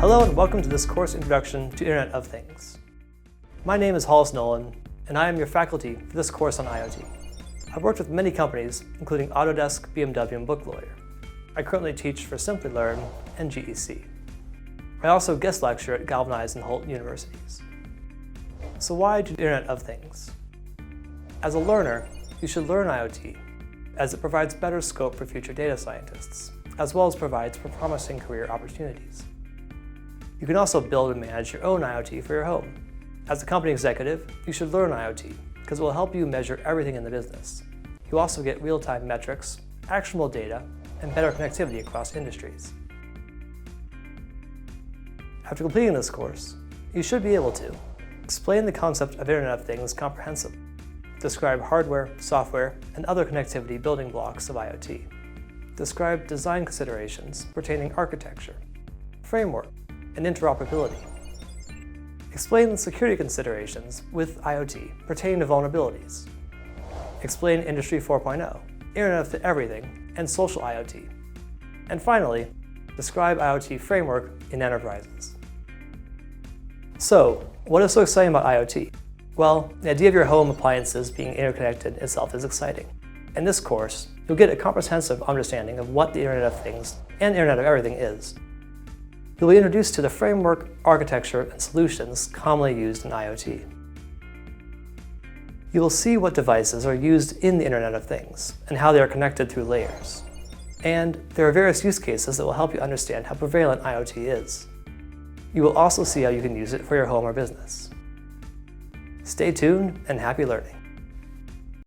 Hello and welcome to this course Introduction to Internet of Things. My name is Hollis Nolan, and I am your faculty for this course on IoT. I've worked with many companies, including Autodesk, BMW, and Book Lawyer. I currently teach for Simplilearn and GEC. I also guest lecture at Galvanize and Holt universities. So why do Internet of Things? As a learner, you should learn IoT, as it provides better scope for future data scientists, as well as provides for promising career opportunities. You can also build and manage your own IoT for your home. As a company executive, you should learn IoT because it will help you measure everything in the business. You also get real-time metrics, actionable data, and better connectivity across industries. After completing this course, you should be able to explain the concept of Internet of Things comprehensively, describe hardware, software, and other connectivity building blocks of IoT, describe design considerations pertaining architecture, framework, and interoperability. Explain the security considerations with IoT pertaining to vulnerabilities. Explain Industry 4.0, Internet of Everything, and social IoT. And finally, describe IoT framework in enterprises. So, what is so exciting about IoT? Well, the idea of your home appliances being interconnected itself is exciting. In this course, you'll get a comprehensive understanding of what the Internet of Things and Internet of Everything is. You'll be introduced to the framework, architecture, and solutions commonly used in IoT. You will see what devices are used in the Internet of Things and how they are connected through layers. And there are various use cases that will help you understand how prevalent IoT is. You will also see how you can use it for your home or business. Stay tuned and happy learning.